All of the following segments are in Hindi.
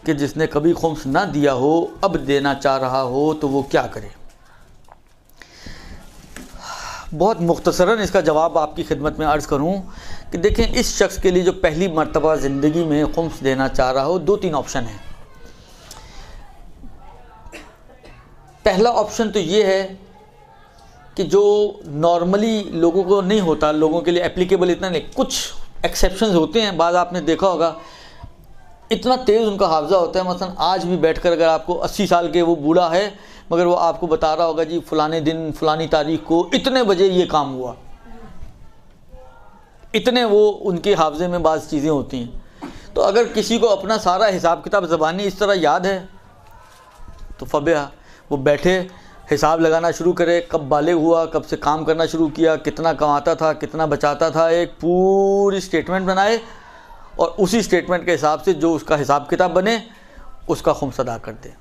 कि जिसने कभी खुम्स ना दिया हो अब देना चाह रहा हो तो वो क्या करे। बहुत मुख्तसरन इसका जवाब आपकी खिदमत में अर्ज़ करूं कि देखें, इस शख्स के लिए जो पहली मर्तबा ज़िंदगी में खुम्स देना चाह रहा हो, 2-3 ऑप्शन हैं। पहला ऑप्शन तो ये है कि जो नॉर्मली लोगों को नहीं होता, लोगों के लिए एप्लीकेबल इतना नहीं, कुछ एक्सेप्शंस होते हैं। बाद आपने देखा होगा इतना तेज़ उनका हाफ़ज़ा होता है, मसलन आज भी बैठकर अगर आपको 80 साल के वो बूढ़ा है मगर वो आपको बता रहा होगा जी फ़लाने दिन फ़लानी तारीख को इतने बजे ये काम हुआ, इतने वो उनके हाफ़ज़े में बाज़ चीज़ें होती हैं। तो अगर किसी को अपना सारा हिसाब किताब ज़बानी इस तरह याद है तो फ़बिहा, वो बैठे हिसाब लगाना शुरू करे, कब बालिग हुआ, कब से काम करना शुरू किया, कितना कमाता था, कितना बचाता था, एक पूरी स्टेटमेंट बनाए और उसी स्टेटमेंट के हिसाब से जो उसका हिसाब किताब बने उसका खुम्स अदा कर दे।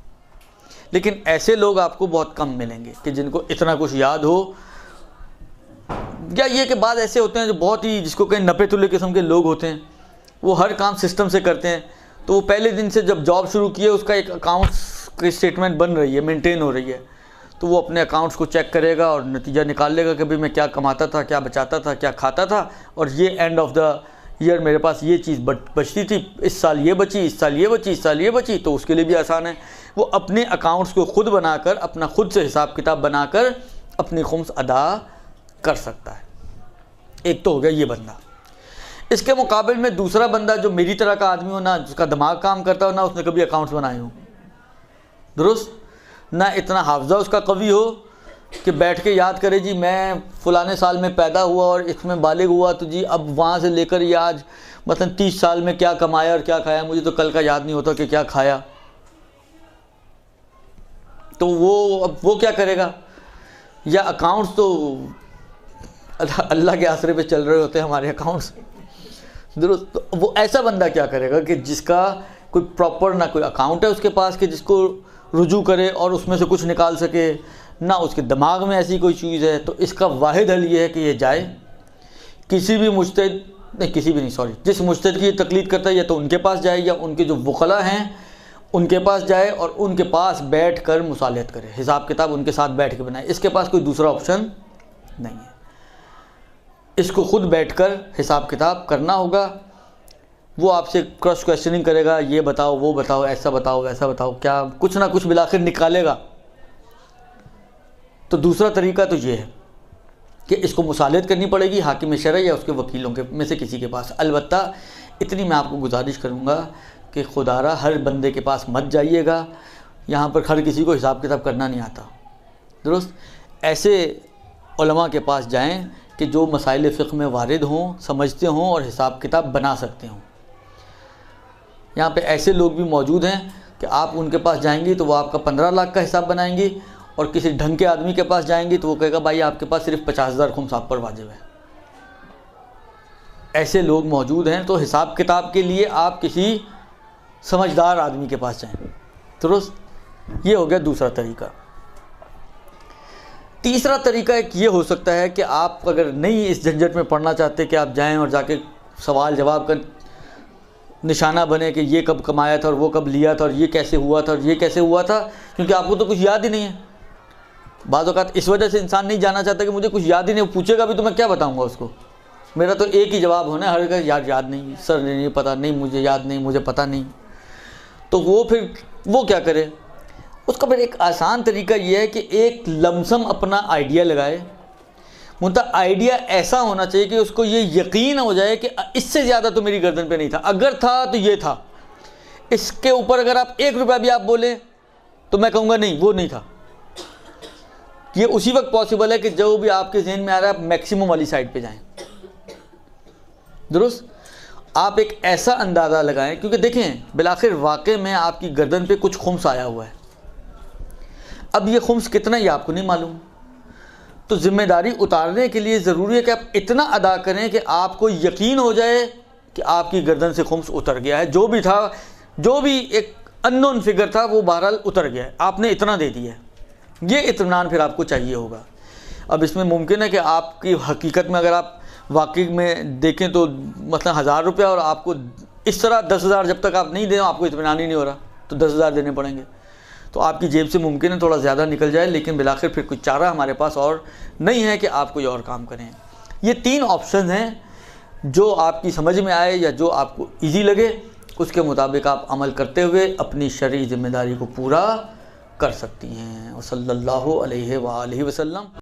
लेकिन ऐसे लोग आपको बहुत कम मिलेंगे कि जिनको इतना कुछ याद हो, या ये कि बाद ऐसे होते हैं जो बहुत ही, जिसको कहीं नपे तुले किस्म के लोग होते हैं, वो हर काम सिस्टम से करते हैं। तो वो पहले दिन से जब जॉब शुरू की है उसका एक अकाउंट्स की स्टेटमेंट बन रही है, मेंटेन हो रही है, तो वो अपने अकाउंट्स को चेक करेगा और नतीजा निकाल लेगा कि भाई मैं क्या कमाता था, क्या बचाता था, क्या खाता था, और ये एंड ऑफ द ईयर मेरे पास ये चीज़ बचती थी, इस साल ये बची, इस साल ये बची, इस साल ये बची। तो उसके लिए भी आसान है, वो अपने अकाउंट्स को खुद बनाकर, अपना खुद से हिसाब किताब बनाकर अपनी खुम्स अदा कर सकता है। एक तो हो गया ये बंदा। इसके मुकाबले में दूसरा बंदा जो मेरी तरह का आदमी हो, ना जिसका दिमाग काम करता हो, ना उसने कभी अकाउंट्स बनाए हो, दुरुस्त, ना इतना हाफ़ज़ा उसका कवी हो कि बैठ के याद करे जी मैं फ़लाने साल में पैदा हुआ और इसमें बालिग हुआ, तो जी अब वहाँ से लेकर ये आज मतलब 30 साल में क्या कमाया और क्या खाया, मुझे तो कल का याद नहीं होता कि क्या खाया। तो वो अब वो क्या करेगा? या अकाउंट्स तो अल्लाह के आसरे पे चल रहे होते हैं हमारे अकाउंट्स, दुरुस्त। तो वो ऐसा बंदा क्या करेगा कि जिसका कोई प्रॉपर ना कोई अकाउंट है उसके पास कि जिसको रुजू करे और उसमें से कुछ निकाल सके, ना उसके दिमाग में ऐसी कोई चीज़ है। तो इसका वाहिद हल ये है कि ये जाए किसी भी मुज्तहिद, नहीं किसी भी नहीं, सॉरी, जिस मुज्तहिद की तकलीद करता है या तो उनके पास जाए या उनके जो वकला हैं उनके पास जाए और उनके पास बैठ कर मुसालहत करे, हिसाब किताब उनके साथ बैठ के बनाए। इसके पास कोई दूसरा ऑप्शन नहीं है, इसको खुद बैठकर हिसाब किताब करना होगा। वो आपसे क्रॉस क्वेश्चनिंग करेगा, ये बताओ, वो बताओ, ऐसा बताओ, वैसा बताओ, क्या कुछ ना कुछ मिलाकर निकालेगा। तो दूसरा तरीका तो ये है कि इसको मुसालहत करनी पड़ेगी हाकिम शरअ या उसके वकीलों के में से किसी के पास। अलबत्ता इतनी मैं आपको गुजारिश करूँगा कि खुदारा हर बंदे के पास मत जाइएगा, यहाँ पर हर किसी को हिसाब किताब करना नहीं आता, दुरुस्त। ऐसे उलमा के पास जाएं कि जो मसाइल फ़िक़्ह में वारिद हों, समझते हों और हिसाब किताब बना सकते हों। यहाँ पे ऐसे लोग भी मौजूद हैं कि आप उनके पास जाएंगी तो वो आपका 15 लाख का हिसाब बनाएंगी, और किसी ढंग के आदमी के पास जाएंगी तो वो कहेगा भाई आपके पास सिर्फ 50,000 खुम्स आप पर वाजिब है। ऐसे लोग मौजूद हैं। तो हिसाब किताब के लिए आप किसी समझदार आदमी के पास जाएं, दुरुस्त। ये हो गया दूसरा तरीका। तीसरा तरीका एक ये हो सकता है कि आप अगर नहीं इस झंझट में पड़ना चाहते कि आप जाएं और जाके सवाल जवाब का निशाना बने कि ये कब कमाया था और वो कब लिया था और ये कैसे हुआ था और ये कैसे हुआ था, क्योंकि आपको तो कुछ याद ही नहीं है। बाज़ औक़ात इस वजह से इंसान नहीं जाना चाहता कि मुझे कुछ याद ही नहीं, पूछेगा भी तो मैं क्या बताऊंगा उसको। मेरा तो एक ही जवाब होना है हर का, याद नहीं सर, नहीं पता नहीं, मुझे याद नहीं, मुझे पता नहीं। तो वो फिर वो क्या करे? उसका फिर एक आसान तरीका ये है कि एक लमसम अपना आइडिया लगाए। मुद्दा आइडिया ऐसा होना चाहिए कि उसको ये यकीन हो जाए कि इससे ज़्यादा तो मेरी गर्दन पे नहीं था, अगर था तो ये था। इसके ऊपर अगर आप 1 रुपया भी आप बोले तो मैं कहूँगा नहीं वो नहीं था। ये उसी वक्त पॉसिबल है कि जो भी आपके जहन में आ रहा है आप मैक्सिमम वाली साइड पे जाएं, दुरुस्त। आप एक ऐसा अंदाज़ा लगाएं, क्योंकि देखें बिलाखिर वाक़ई में आपकी गर्दन पे कुछ खुम्स आया हुआ है। अब ये खुम्स कितना ही आपको नहीं मालूम, तो ज़िम्मेदारी उतारने के लिए ज़रूरी है कि आप इतना अदा करें कि आपको यकीन हो जाए कि आपकी गर्दन से खुम्स उतर गया है। जो भी था, जो भी एक अननोन फिगर था वो बहरहाल उतर गया है, आपने इतना दे दिया है। ये इत्मीनान फिर आपको चाहिए होगा। अब इसमें मुमकिन है कि आपकी हकीकत में अगर आप वाकई में देखें तो मतलब 1000 रुपया और आपको इस तरह 10,000 जब तक आप नहीं दें आपको इत्मीनान ही नहीं हो रहा। तो 10,000 देने पड़ेंगे। तो आपकी जेब से मुमकिन है थोड़ा ज़्यादा निकल जाए, लेकिन बिलाखिर फिर कुछ चारा हमारे पास और नहीं है कि आप कोई और काम करें। ये 3 ऑप्शन हैं, जो आपकी समझ में आए या जो आपको ईजी लगे उसके मुताबिक आप अमल करते हुए अपनी शरई ज़िम्मेदारी को पूरा कर सकती हैं। सल्लल्लाहु अलैहि वसल्लम।